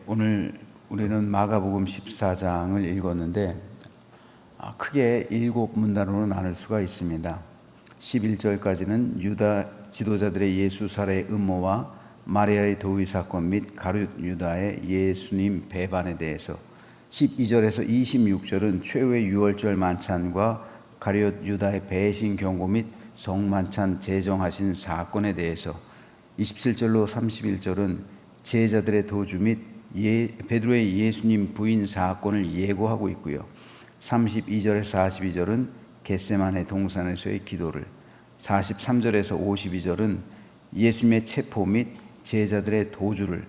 오늘 우리는 마가복음 14장을 읽었는데 크게 7문단으로 나눌 수가 있습니다. 11절까지는 유다 지도자들의 예수 살해 음모와 마리아의 도의 사건 및 가룟 유다의 예수님 배반에 대해서, 12절에서 26절은 최후의 유월절 만찬과 가룟 유다의 배신 경고 및 성만찬 제정하신 사건에 대해서, 27절로 31절은 제자들의 도주 및 베드로의 예수님 부인 사건을 예고하고 있고요. 32절에서 42절은 겟세마네 동산에서의 기도를, 43절에서 52절은 예수님의 체포 및 제자들의 도주를,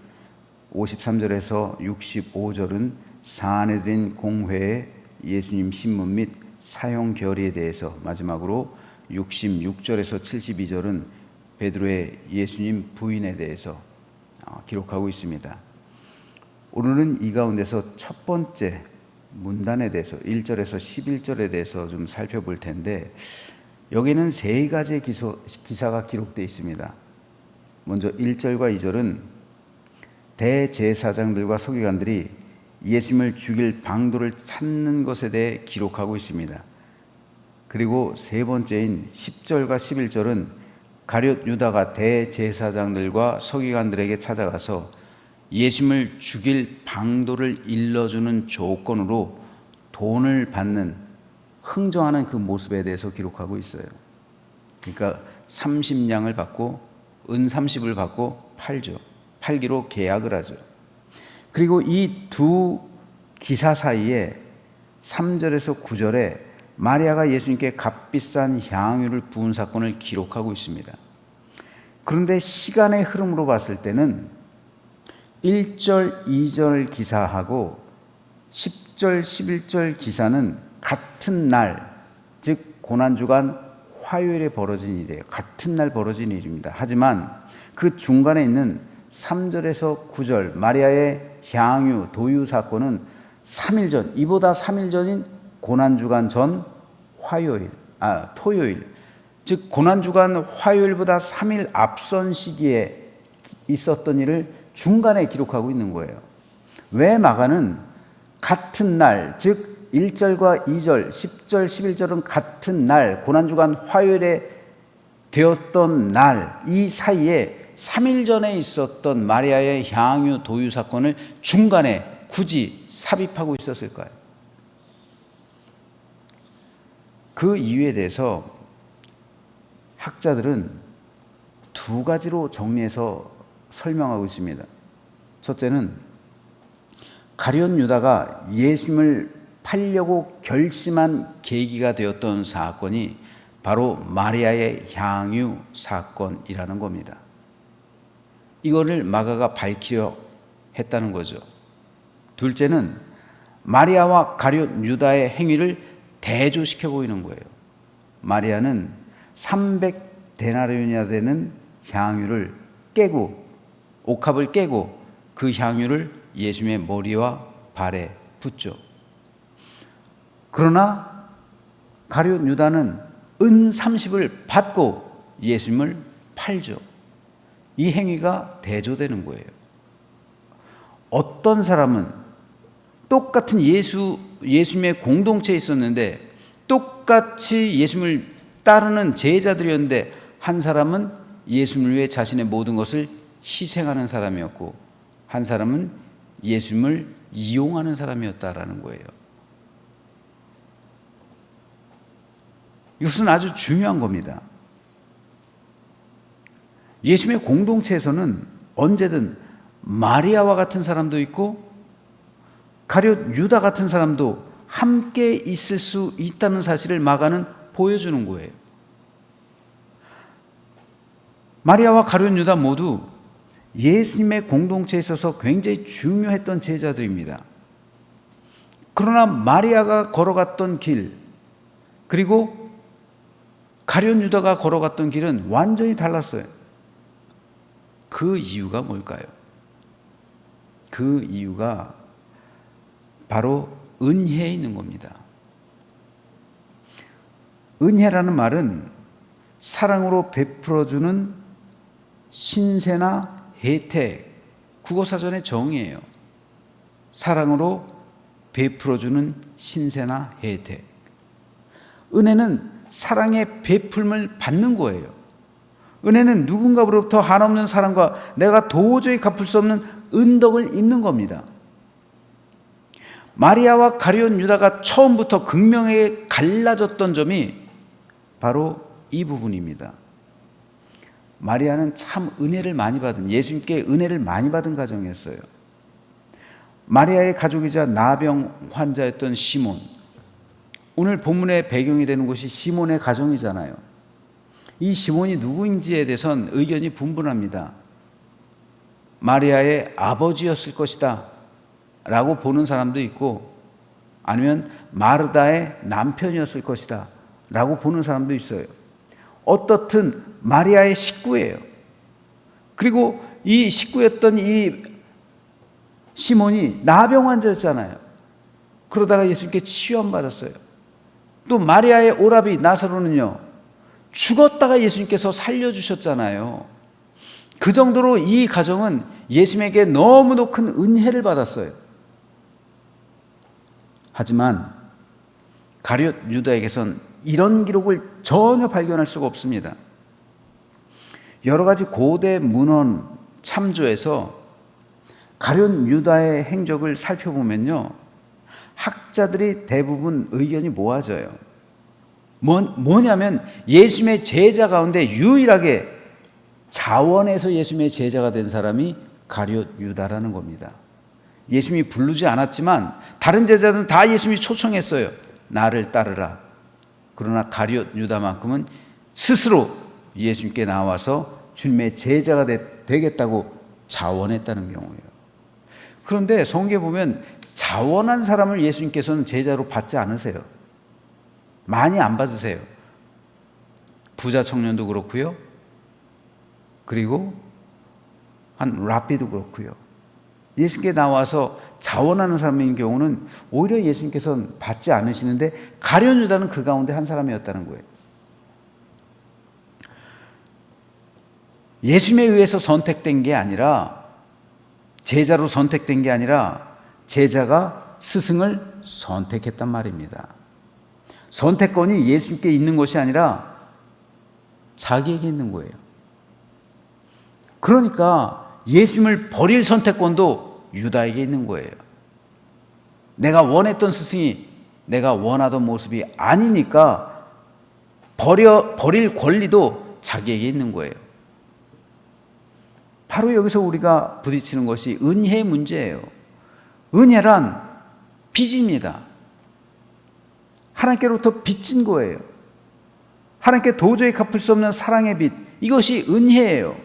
53절에서 65절은 사내들인 공회의 예수님 신문 및 사형 결의에 대해서, 마지막으로 66절에서 72절은 베드로의 예수님 부인에 대해서 기록하고 있습니다. 오늘은 이 가운데서 첫 번째 문단에 대해서 1절에서 11절에 대해서 좀 살펴볼 텐데, 여기는 세 가지의 기사가 기록되어 있습니다. 먼저 1절과 2절은 대제사장들과 서기관들이 예수님을 죽일 방도를 찾는 것에 대해 기록하고 있습니다. 그리고 세 번째인 10절과 11절은 가룟 유다가 대제사장들과 서기관들에게 찾아가서 예수님을 죽일 방도를 일러주는 조건으로 돈을 받는, 흥정하는 그 모습에 대해서 기록하고 있어요. 그러니까 30냥을 받고 은 30을 받고 팔기로 계약을 하죠. 그리고 이 두 기사 사이에 3절에서 9절에 마리아가 예수님께 값비싼 향유를 부은 사건을 기록하고 있습니다. 그런데 시간의 흐름으로 봤을 때는 1절, 2절 기사하고 10절, 11절 기사는 같은 날, 즉 고난주간 화요일에 벌어진 일이에요. 같은 날 벌어진 일입니다. 하지만 그 중간에 있는 3절에서 9절 마리아의 향유, 도유 사건은 3일 전, 이보다 3일 전인 고난주간 전 토요일, 즉 고난주간 화요일보다 3일 앞선 시기에 있었던 일을 중간에 기록하고 있는 거예요. 왜 마가는 같은 날, 즉 1절과 2절, 10절, 11절은 같은 날, 고난주간 화요일에 되었던 날, 이 사이에 3일 전에 있었던 마리아의 향유 도유 사건을 중간에 굳이 삽입하고 있었을까요? 그 이유에 대해서 학자들은 두 가지로 정리해서 설명하고 있습니다. 첫째는 가룟 유다가 예수님을 팔려고 결심한 계기가 되었던 사건이 바로 마리아의 향유 사건이라는 겁니다. 이거를 마가가 밝히려 했다는 거죠. 둘째는 마리아와 가룟 유다의 행위를 대조시켜 보이는 거예요. 마리아는 300데나리온이나 되는 향유를 깨고, 옥합을 깨고 그 향유를 예수님의 머리와 발에 붓죠. 그러나 가룟 유다는 은 30을 받고 예수님을 팔죠. 이 행위가 대조되는 거예요. 어떤 사람은 똑같은 예수님의 공동체에 있었는데, 똑같이 예수님을 따르는 제자들이었는데, 한 사람은 예수님을 위해 자신의 모든 것을 희생하는 사람이었고, 한 사람은 예수님을 이용하는 사람이었다라는 거예요. 이것은 아주 중요한 겁니다. 예수님의 공동체에서는 언제든 마리아와 같은 사람도 있고 가룟 유다 같은 사람도 함께 있을 수 있다는 사실을 마가는 보여주는 거예요. 마리아와 가룟 유다 모두 예수님의 공동체에 있어서 굉장히 중요했던 제자들입니다. 그러나 마리아가 걸어갔던 길, 그리고 가룟 유다가 걸어갔던 길은 완전히 달랐어요. 그 이유가 뭘까요? 그 이유가 바로 은혜에 있는 겁니다. 은혜라는 말은 사랑으로 베풀어주는 신세나 혜택, 국어사전의 정의예요. 사랑으로 베풀어주는 신세나 혜택. 은혜는 사랑의 베풀음을 받는 거예요. 은혜는 누군가로부터 한없는 사랑과 내가 도저히 갚을 수 없는 은덕을 입는 겁니다. 마리아와 가룟 유다가 처음부터 극명하게 갈라졌던 점이 바로 이 부분입니다. 마리아는 참 은혜를 많이 받은, 예수님께 은혜를 많이 받은 가정이었어요. 마리아의 가족이자 나병 환자였던 시몬, 오늘 본문의 배경이 되는 곳이 시몬의 가정이잖아요. 이 시몬이 누구인지에 대해서는 의견이 분분합니다. 마리아의 아버지였을 것이다 라고 보는 사람도 있고, 아니면 마르다의 남편이었을 것이다 라고 보는 사람도 있어요. 어떻든 마리아의 식구예요. 그리고 이 식구였던 이 시몬이 나병 환자였잖아요. 그러다가 예수님께 치유받았어요. 또 마리아의 오라비 나사로는요, 죽었다가 예수님께서 살려주셨잖아요. 그 정도로 이 가정은 예수님에게 너무도 큰 은혜를 받았어요. 하지만 가룟 유다에게선 이런 기록을 전혀 발견할 수가 없습니다. 여러 가지 고대 문헌 참조에서 가룟 유다의 행적을 살펴보면요, 학자들이 대부분 의견이 모아져요. 뭐냐면 예수님의 제자 가운데 유일하게 자원해서 예수님의 제자가 된 사람이 가룟 유다라는 겁니다. 예수님이 부르지 않았지만 다른 제자들은 다 예수님이 초청했어요. 나를 따르라. 그러나 가룟 유다만큼은 스스로 예수님께 나와서 주님의 제자가 되겠다고 자원했다는 경우예요. 그런데 성경에 보면 자원한 사람을 예수님께서는 제자로 받지 않으세요. 많이 안 받으세요. 부자 청년도 그렇고요. 그리고 한 랍비도 그렇고요. 예수님께 나와서 자원하는 사람인 경우는 오히려 예수님께서는 받지 않으시는데 가룟 유다는 그 가운데 한 사람이었다는 거예요. 예수님에 의해서 선택된 게 아니라, 제자로 선택된 게 아니라 제자가 스승을 선택했단 말입니다. 선택권이 예수님께 있는 것이 아니라 자기에게 있는 거예요. 그러니까 예수님을 버릴 선택권도 유다에게 있는 거예요. 내가 원했던 스승이 내가 원하던 모습이 아니니까 버릴 권리도 자기에게 있는 거예요. 바로 여기서 우리가 부딪히는 것이 은혜의 문제예요. 은혜란 빚입니다. 하나님께로부터 빚진 거예요. 하나님께 도저히 갚을 수 없는 사랑의 빚, 이것이 은혜예요.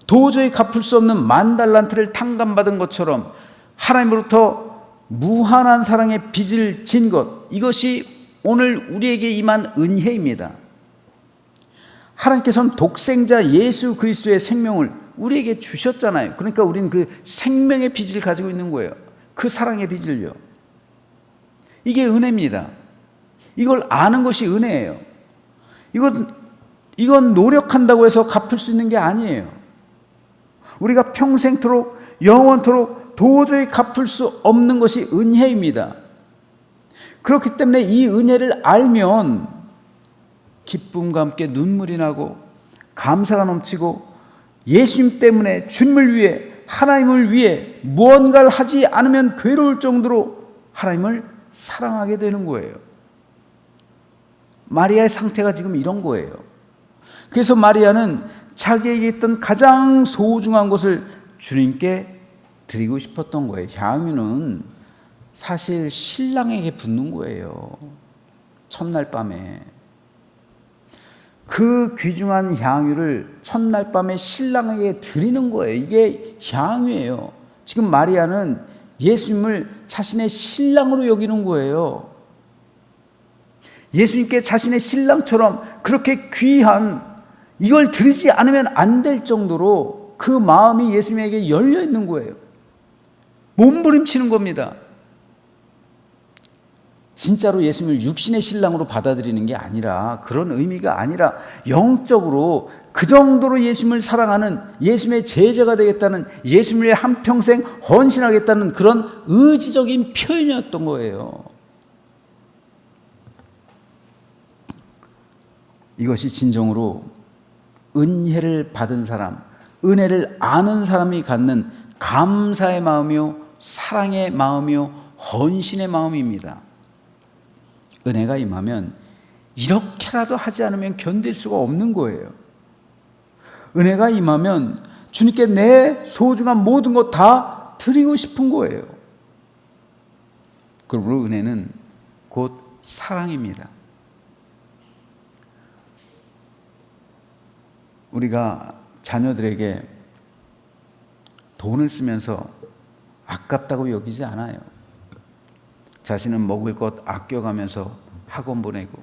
도저히 갚을 수 없는 10,000달란트를 탕감받은 것처럼 하나님으로부터 무한한 사랑의 빚을 진 것, 이것이 오늘 우리에게 임한 은혜입니다. 하나님께서는 독생자 예수 그리스도의 생명을 우리에게 주셨잖아요. 그러니까 우리는 그 생명의 빚을 가지고 있는 거예요. 그 사랑의 빚을요. 이게 은혜입니다. 이걸 아는 것이 은혜예요. 이건 노력한다고 해서 갚을 수 있는 게 아니에요. 우리가 평생토록 영원토록 도저히 갚을 수 없는 것이 은혜입니다. 그렇기 때문에 이 은혜를 알면 기쁨과 함께 눈물이 나고 감사가 넘치고 예수님 때문에 주님을 위해, 하나님을 위해 무언가를 하지 않으면 괴로울 정도로 하나님을 사랑하게 되는 거예요. 마리아의 상태가 지금 이런 거예요. 그래서 마리아는 자기에게 있던 가장 소중한 것을 주님께 드리고 싶었던 거예요. 향유는 사실 신랑에게 붓는 거예요. 첫날 밤에. 그 귀중한 향유를 첫날 밤에 신랑에게 드리는 거예요. 이게 향유예요. 지금 마리아는 예수님을 자신의 신랑으로 여기는 거예요. 예수님께 자신의 신랑처럼 그렇게 귀한, 이걸 드리지 않으면 안 될 정도로 그 마음이 예수님에게 열려 있는 거예요. 몸부림치는 겁니다. 진짜로 예수님을 육신의 신랑으로 받아들이는 게 아니라, 그런 의미가 아니라 영적으로 그 정도로 예수님을 사랑하는, 예수님의 제자가 되겠다는, 예수님을 위해 한평생 헌신하겠다는 그런 의지적인 표현이었던 거예요. 이것이 진정으로 은혜를 받은 사람, 은혜를 아는 사람이 갖는 감사의 마음이요, 사랑의 마음이요, 헌신의 마음입니다. 은혜가 임하면 이렇게라도 하지 않으면 견딜 수가 없는 거예요. 은혜가 임하면 주님께 내 소중한 모든 것 다 드리고 싶은 거예요. 그러므로 은혜는 곧 사랑입니다. 우리가 자녀들에게 돈을 쓰면서 아깝다고 여기지 않아요. 자신은 먹을 것 아껴가면서 학원 보내고,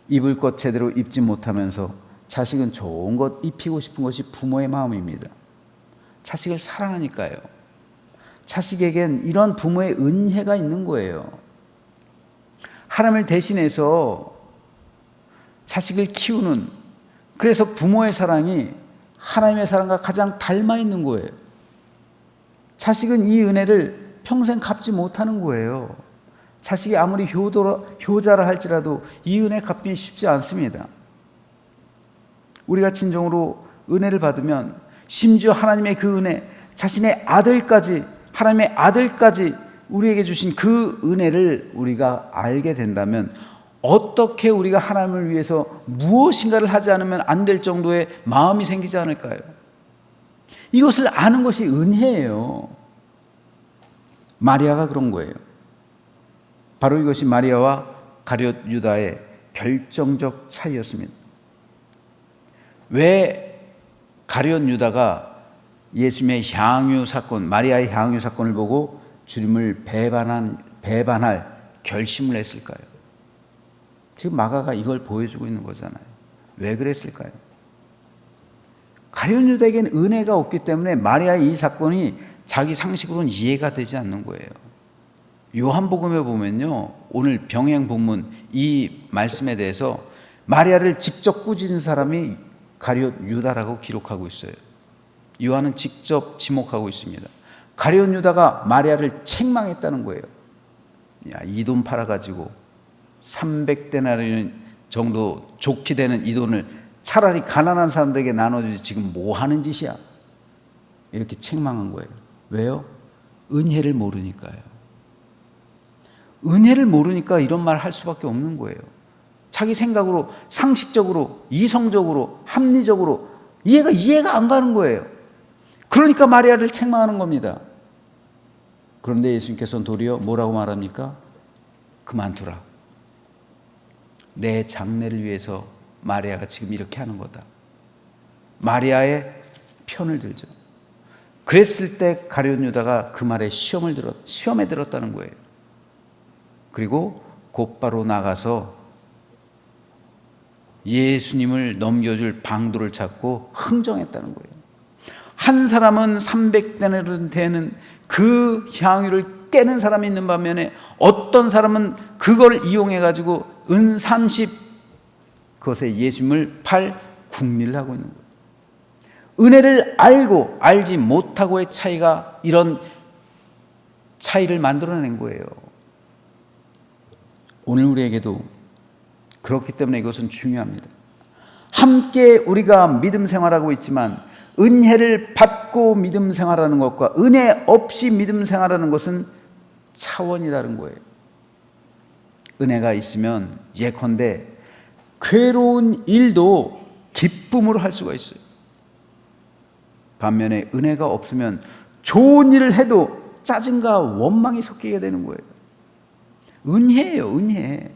입을 것 제대로 입지 못하면서 자식은 좋은 것 입히고 싶은 것이 부모의 마음입니다. 자식을 사랑하니까요. 자식에겐 이런 부모의 은혜가 있는 거예요. 하나님을 대신해서 자식을 키우는, 그래서 부모의 사랑이 하나님의 사랑과 가장 닮아 있는 거예요. 자식은 이 은혜를 평생 갚지 못하는 거예요. 자식이 아무리 효자라 할지라도 이 은혜 갚기 쉽지 않습니다. 우리가 진정으로 은혜를 받으면, 심지어 하나님의 그 은혜, 자신의 아들까지, 하나님의 아들까지 우리에게 주신 그 은혜를 우리가 알게 된다면, 어떻게 우리가 하나님을 위해서 무엇인가를 하지 않으면 안 될 정도의 마음이 생기지 않을까요? 이것을 아는 것이 은혜예요. 마리아가 그런 거예요. 바로 이것이 마리아와 가룟 유다의 결정적 차이였습니다. 왜 가룟 유다가 예수님의 향유 사건, 마리아의 향유 사건을 보고 주님을 배반할 결심을 했을까요? 지금 마가가 이걸 보여주고 있는 거잖아요. 왜 그랬을까요? 가룟 유다에겐 은혜가 없기 때문에 마리아의 이 사건이 자기 상식으로는 이해가 되지 않는 거예요. 요한복음에 보면요, 오늘 병행 본문 이 말씀에 대해서 마리아를 직접 꾸짖은 사람이 가룟 유다라고 기록하고 있어요. 요한은 직접 지목하고 있습니다. 가룟 유다가 마리아를 책망했다는 거예요. 야, 이 돈 팔아가지고 300데나리 정도 좋게 되는 이 돈을 차라리 가난한 사람들에게 나눠주지 지금 뭐 하는 짓이야? 이렇게 책망한 거예요. 왜요? 은혜를 모르니까요. 은혜를 모르니까 이런 말 할 수밖에 없는 거예요. 자기 생각으로, 상식적으로, 이성적으로, 합리적으로 이해가 안 가는 거예요. 그러니까 마리아를 책망하는 겁니다. 그런데 예수님께서는 도리어 뭐라고 말합니까? 그만두라. 내 장래를 위해서 마리아가 지금 이렇게 하는 거다. 마리아의 편을 들죠. 그랬을 때 가룟 유다가 그 말에 시험에 들었다는 거예요. 그리고 곧바로 나가서 예수님을 넘겨줄 방도를 찾고 흥정했다는 거예요. 한 사람은 300데나리 되는 그 향유를 깨는 사람이 있는 반면에 어떤 사람은 그걸 이용해 가지고 은 30 그것에 예수님을 팔 궁리를 하고 있는 거예요. 은혜를 알고 알지 못하고의 차이가 이런 차이를 만들어낸 거예요. 오늘 우리에게도 그렇기 때문에 이것은 중요합니다. 함께 우리가 믿음 생활하고 있지만 은혜를 받고 믿음 생활하는 것과 은혜 없이 믿음 생활하는 것은 차원이 다른 거예요. 은혜가 있으면 예컨대 괴로운 일도 기쁨으로 할 수가 있어요. 반면에 은혜가 없으면 좋은 일을 해도 짜증과 원망이 섞이게 되는 거예요. 은혜예요, 은혜.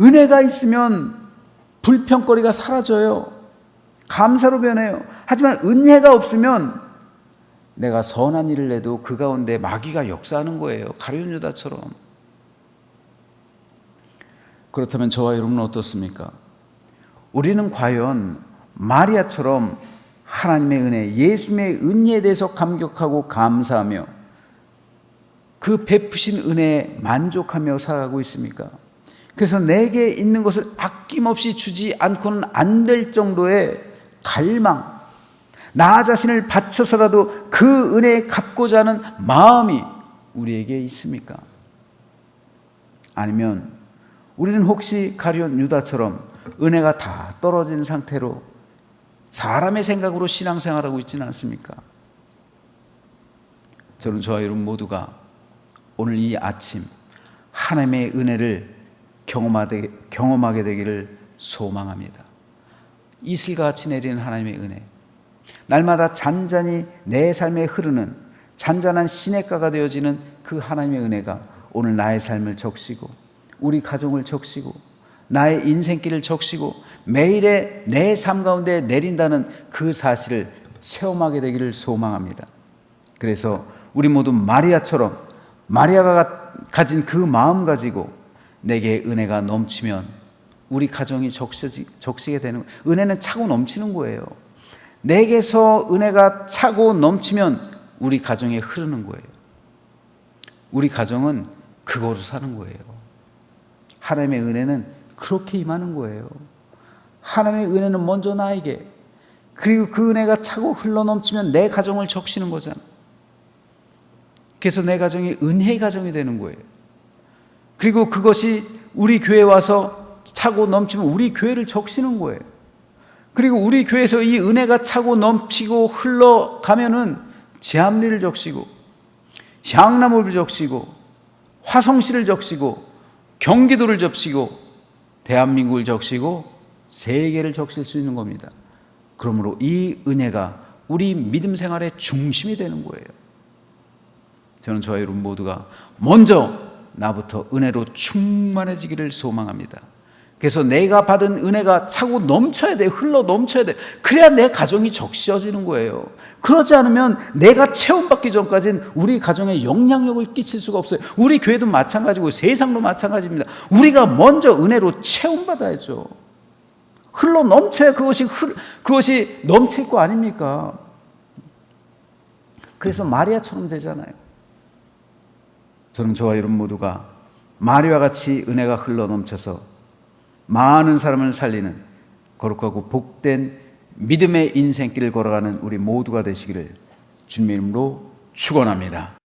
은혜가 있으면 불평거리가 사라져요. 감사로 변해요. 하지만 은혜가 없으면 내가 선한 일을 해도 그 가운데 마귀가 역사하는 거예요. 가룟 유다처럼. 그렇다면 저와 여러분은 어떻습니까? 우리는 과연 마리아처럼 하나님의 은혜, 예수님의 은혜에 대해서 감격하고 감사하며 그 베푸신 은혜에 만족하며 살아가고 있습니까? 그래서 내게 있는 것을 아낌없이 주지 않고는 안 될 정도의 갈망, 나 자신을 바쳐서라도 그 은혜에 갚고자 하는 마음이 우리에게 있습니까? 아니면 우리는 혹시 가룟 유다처럼 은혜가 다 떨어진 상태로 사람의 생각으로 신앙생활하고 있지는 않습니까? 저는 저와 여러분 모두가 오늘 이 아침 하나님의 은혜를 경험하게 되기를 소망합니다. 이슬같이 내리는 하나님의 은혜, 날마다 잔잔히 내 삶에 흐르는 잔잔한 시냇가가 되어지는 그 하나님의 은혜가 오늘 나의 삶을 적시고 우리 가정을 적시고 나의 인생길을 적시고 매일의 내 삶 가운데 내린다는 그 사실을 체험하게 되기를 소망합니다. 그래서 우리 모두 마리아처럼 마리아가 가진 그 마음 가지고 내게 은혜가 넘치면 우리 가정이 적시게 되는 거예요. 은혜는 차고 넘치는 거예요. 내게서 은혜가 차고 넘치면 우리 가정에 흐르는 거예요. 우리 가정은 그거로 사는 거예요. 하나님의 은혜는 그렇게 임하는 거예요. 하나님의 은혜는 먼저 나에게, 그리고 그 은혜가 차고 흘러넘치면 내 가정을 적시는 거잖아. 그래서 내 가정이 은혜의 가정이 되는 거예요. 그리고 그것이 우리 교회에 와서 차고 넘치면 우리 교회를 적시는 거예요. 그리고 우리 교회에서 이 은혜가 차고 넘치고 흘러가면은 제암리를 적시고 향나무를 적시고 화성시를 적시고 경기도를 적시고 대한민국을 적시고 세계를 적실 수 있는 겁니다. 그러므로 이 은혜가 우리 믿음 생활의 중심이 되는 거예요. 저는 저와 여러분 모두가 먼저 나부터 은혜로 충만해지기를 소망합니다. 그래서 내가 받은 은혜가 차고 넘쳐야 돼, 흘러 넘쳐야 돼. 그래야 내 가정이 적셔지는 거예요. 그러지 않으면 내가 체험받기 전까지는 우리 가정에 영향력을 끼칠 수가 없어요. 우리 교회도 마찬가지고 세상도 마찬가지입니다. 우리가 먼저 은혜로 체험받아야죠. 흘러 넘쳐야 그것이 넘칠 거 아닙니까? 그래서 마리아처럼 되잖아요. 저는 저와 여러분 모두가 마리아와 같이 은혜가 흘러 넘쳐서 많은 사람을 살리는 거룩하고 복된 믿음의 인생길을 걸어가는 우리 모두가 되시기를 주님의 이름으로 축원합니다.